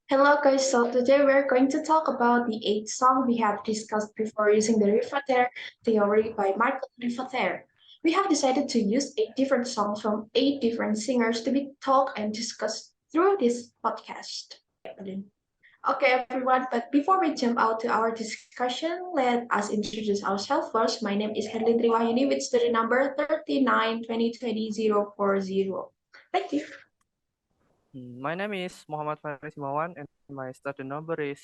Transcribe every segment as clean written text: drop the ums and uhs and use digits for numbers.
Hello guys, so today we're going to talk about the eight song we have discussed before using the Riffaterre theory by Michael Riffaterre. We have decided to use eight different songs from eight different singers to be talked and discussed through this podcast. Okay everyone, but before we jump out to our discussion, let us introduce ourselves first. My name is Herlin Tri Wahyuni with study number 39 2020 040. Thank you. My name is Muhammad Fariz Himawan and my student number is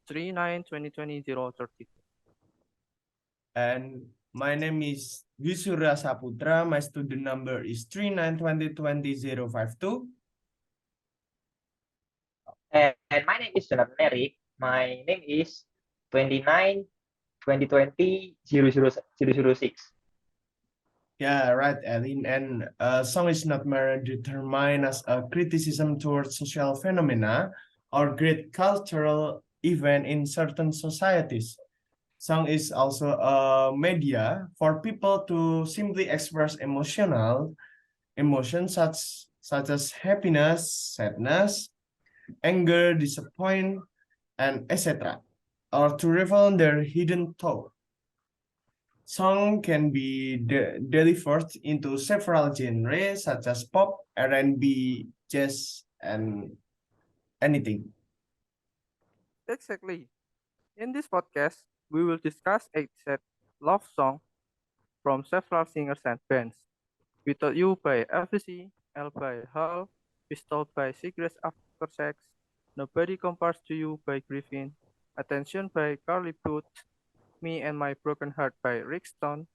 39 2020 030. And my name is Dwi Surya Saputra. My student number is 39 2020 052. And my name is Jonathan Eric. My name is 29 2020 006. Yeah, right, Elin. And song is not merely determined as a criticism towards social phenomena or great cultural event in certain societies. Song is also a media for people to simply express emotions such as happiness, sadness, anger, disappointment, and etc., or to reveal their hidden thought. Song can be delivered into several genres such as pop, R&B, jazz, and anything. Exactly. In this podcast, we will discuss eight set love songs from several singers and bands. Without You by FVC, L by Hull, Pistol by Cigarettes After Sex, Nobody Compares to You by Griffin, Attention by Carly Puth, Me and My Broken Heart by Rick Stone,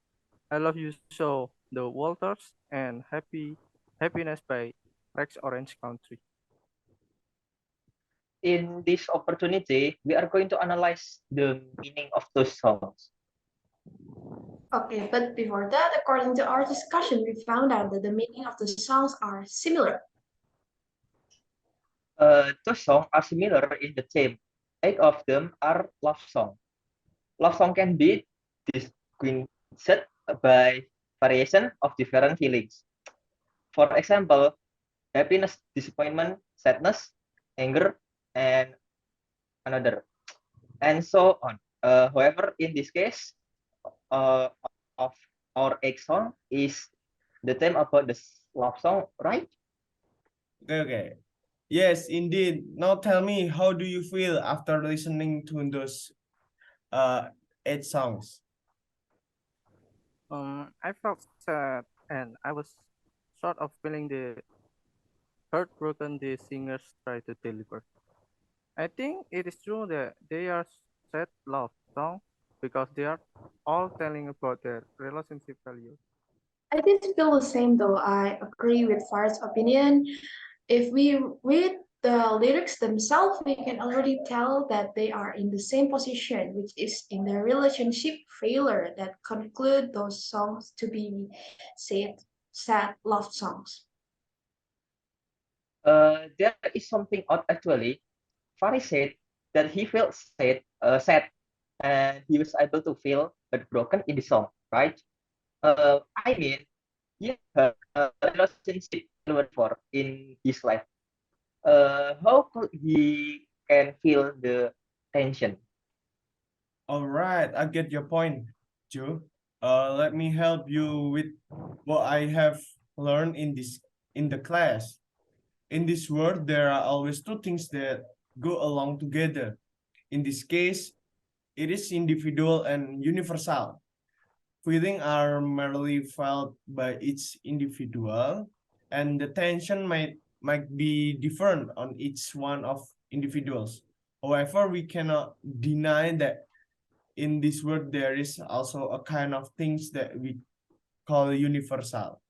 I Love You So, The Walters, and Happiness by Rex Orange Country. In this opportunity, we are going to analyze the meaning of those songs. Okay, but before that, according to our discussion, we found out that the meaning of the songs are similar. Those songs are similar in the theme. Eight of them are love songs. Love song can be distinguished by variation of different feelings. For example, happiness, disappointment, sadness, anger, and another, and so on. However, in this case, of our egg song is the theme about the love song, right? Okay. Yes, indeed. Now tell me, how do you feel after listening to those uh, eight songs? I felt sad and I was sort of feeling the heartbroken the singers try to deliver. I think it is true that they are sad love songs because they are all telling about their relationship values. I did feel the same though. I agree with Farz's opinion. If we read the lyrics themselves, we can already tell that they are in the same position, which is in the relationship failure that conclude those songs to be sad love songs. There is something odd actually. Faris said that he felt sad, and he was able to feel heartbroken in the song, right? I mean, he had a relationship for in his life. How could he can feel the tension? All right, I get your point, Joe. Let me help you with what I have learned in the class. In this world, there are always two things that go along together. In this case, it is individual and universal. Feelings are merely felt by each individual, and the tension might be different on each one of individuals. However, we cannot deny that in this world there is also a kind of things that we call universal.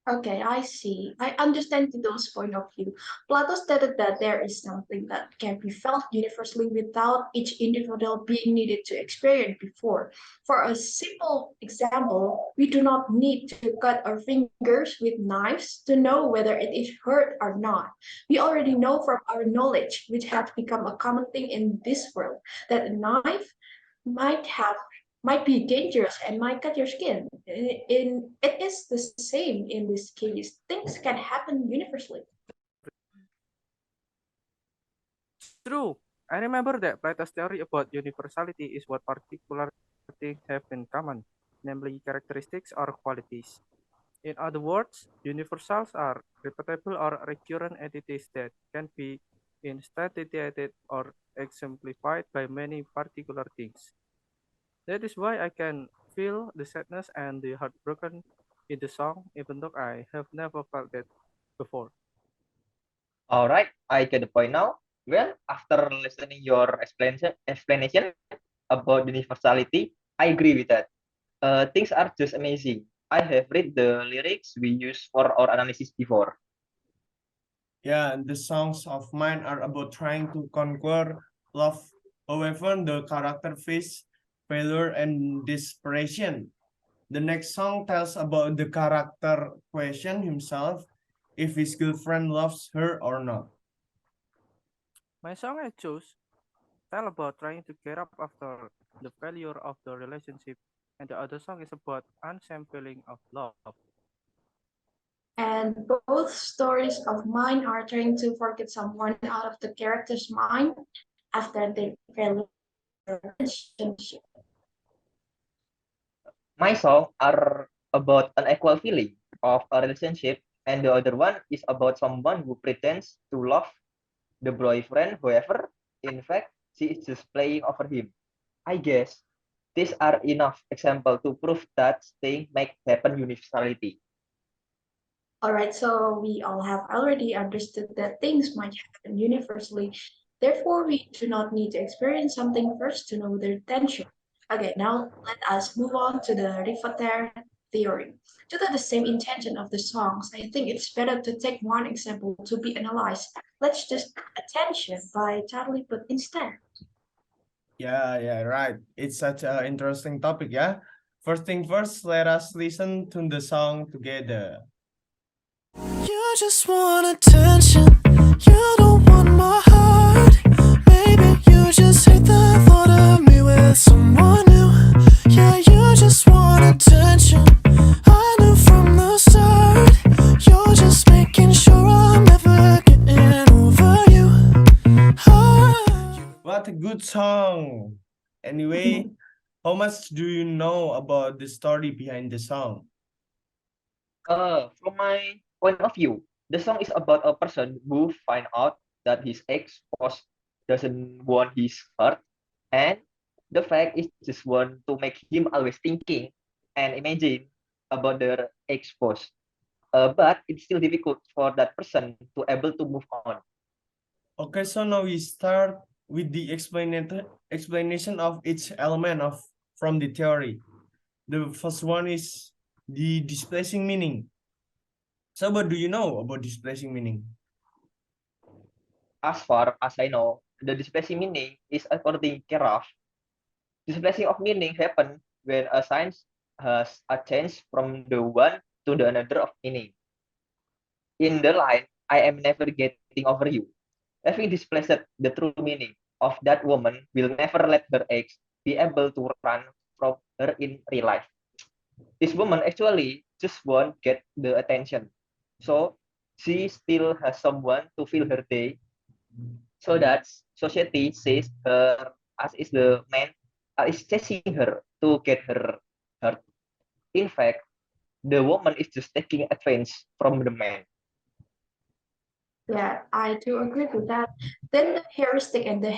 Okay, I see. I understand those point of view. Plato stated that there is something that can be felt universally without each individual being needed to experience before. For a simple example, we do not need to cut our fingers with knives to know whether it is hurt or not. We already know from our knowledge, which has become a common thing in this world, that a knife might have might be dangerous and might cut your skin. It is the same in this case. Things can happen universally. True. I remember that Plato's theory about universality is what particular things have in common, namely characteristics or qualities. In other words, universals are repeatable or recurrent entities that can be instantiated or exemplified by many particular things. That is why I can feel the sadness and the heartbroken in the song, even though I have never felt that before. All right, I get the point now. Well, after listening your explanation about universality, I agree with that. Things are just amazing. I have read the lyrics we used for our analysis before. Yeah, and the songs of mine are about trying to conquer love. However, the character face failure and desperation. The next song tells about the character question himself if his girlfriend loves her or not. My song I chose tell about trying to get up after the failure of the relationship, and the other song is about unsame feeling of love. And both stories of mine are trying to forget someone out of the character's mind after they fail in a relationship. My songs are about an equal feeling of a relationship, and the other one is about someone who pretends to love the boyfriend, however, in fact, she is just playing over him. I guess these are enough examples to prove that staying makes happen universality. All right, so we all have already understood that things might happen universally. Therefore, we do not need to experience something first to know their tension. Okay, now let us move on to the Riffaterre theory. Due to the same intention of the songs, I think it's better to take one example to be analyzed. Let's just attention by totally put instead. Yeah, right. It's such an interesting topic, yeah? First thing first, let us listen to the song together. You just want attention. You don't want my heart. Maybe you just hate the thought of me with someone new. Yeah, you just want attention. I knew from the start. You're just making sure I'm never getting over you. What a good song! Anyway, how much do you know about the story behind the song? From my point of view, the song is about a person who find out that his ex-spouse doesn't want his heart, and the fact is just want to make him always thinking and imagine about their ex-spouse. But it's still difficult for that person to able to move on. Okay, so now we start with the explanation of each element of from the theory. The first one is the displacing meaning. So what do you know about displacing meaning? As far as I know, the displacing meaning is according to Keraf. Displacing of meaning happen when a science has a change from the one to the another of meaning. In the line, I am never getting over you. Having displaced the true meaning of that woman will never let her ex be able to run from her in real life. This woman actually just won't get the attention. So she still has someone to fill her day so that society says her as is the man is chasing her to get her hurt. In fact, the woman is just taking advantage from the man. Yeah, I do agree with that. Then the heuristic and the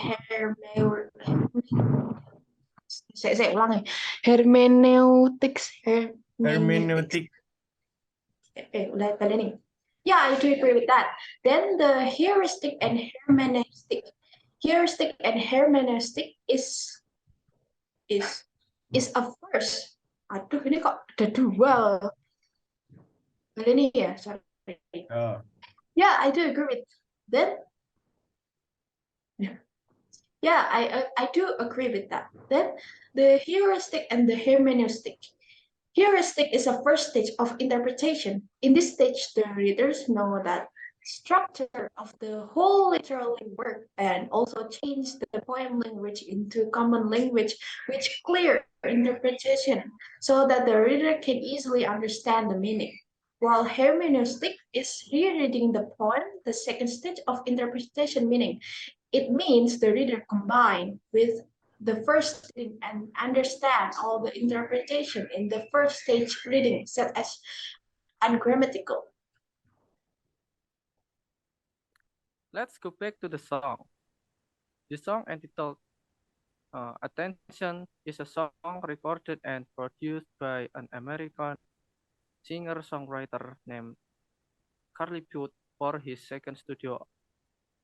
saya ulang ya. Hermeneutics. Hermeneutic. Udah tadi nih. Yeah, I do agree with that. Then the heuristic and hermeneutic. Heuristic and hermeneutic is is a first. Aduh, ini kok ada dua. Ini ya, sorry. Yeah, I do agree with. Then, yeah, I do agree with that. Then the heuristic and the hermeneutic. Heuristic is a first stage of interpretation. In this stage, the readers know that structure of the whole literary work and also change the poem language into common language with clear interpretation so that the reader can easily understand the meaning. While hermeneutic is rereading the poem, the second stage of interpretation meaning. It means the reader combine with the first reading and understand all the interpretation in the first stage reading set as ungrammatical. Let's go back to the song. The song entitled Attention is a song recorded and produced by an American singer-songwriter named Carly Puth for his second studio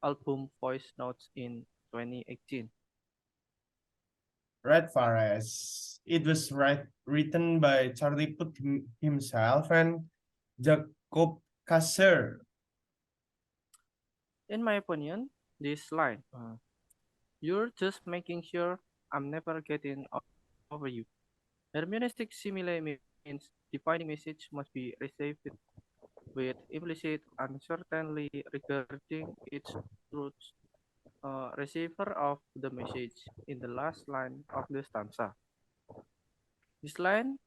album Voice Notes in 2018. Red Forest. It was written by Charlie Puth himself and Jacob Kasser. In my opinion, this line, you're just making sure I'm never getting over you. Hermeneutic simile means defining message must be received with implicit uncertainty regarding its truth. Receiver of the message in the last line of the stanza. This line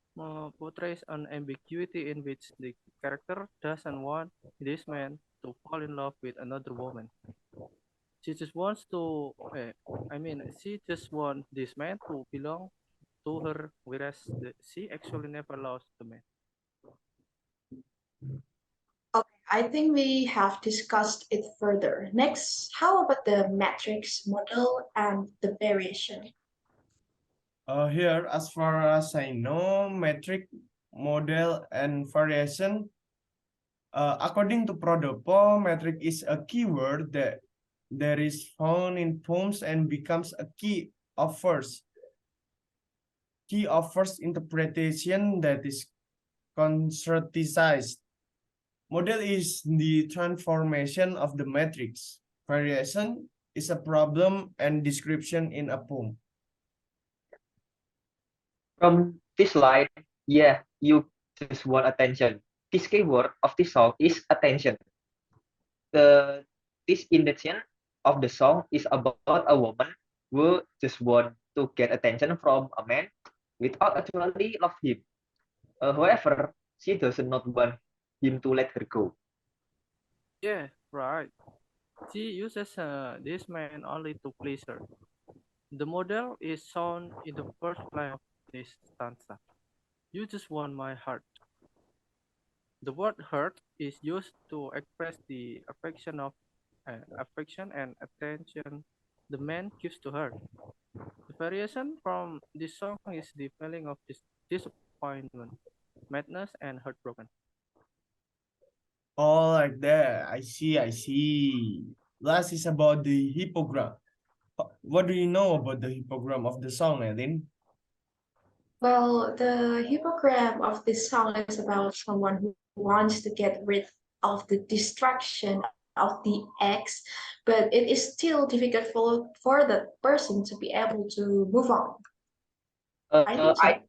portrays an ambiguity in which the character doesn't want this man to fall in love with another woman. She just wants to, she just wants this man to belong to her, whereas she actually never lost the man. Okay, I think we have discussed it further. Next, how about the matrix model and the variation? Here, as far as I know, metric, model, and variation. According to Prodopo, metric is a keyword that is found in poems and becomes a key of first interpretation that is concertized. Model is the transformation of the matrix. Variation is a problem and description in a poem. From this line, yeah, you just want attention. This keyword of this song is attention. This intention of the song is about a woman who just want to get attention from a man without actually love him. However, she does not want him to let her go. Yeah, right. She uses this man only to please her. The model is shown in the first line of this stanza. You just want my heart. The word heart is used to express the affection and attention the man gives to her. The variation from this song is the feeling of disappointment, madness, and heartbroken. All like that. I see. Last is about the hippogram. What do you know about the hippogram of the song, Elin? Well, the hippogram of this song is about someone who wants to get rid of the distraction of the ex, but it is still difficult for that person to be able to move on. I Uh, think so.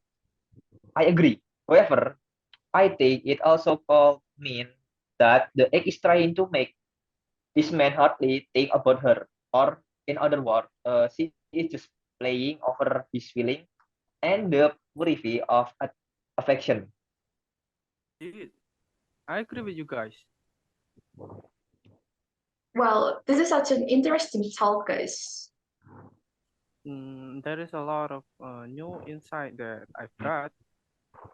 I agree. However, I think it also could mean that the egg is trying to make this man hardly think about her, or in other words, she is just playing over his feeling and the purity of affection. Indeed. I agree with you guys. Well, this is such an interesting talk, guys. There is a lot of new insight that I've got.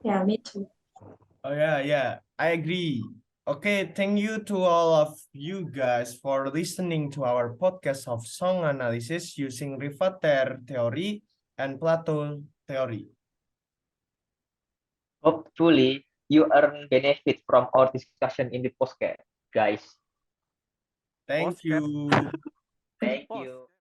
Yeah, me too. Oh yeah, I agree. Okay, thank you to all of you guys for listening to our podcast of song analysis using Riffaterre theory and Plato theory. Hopefully, you earn benefit from our discussion in the podcast, guys. Thank Postcat. you. Thank Post. you.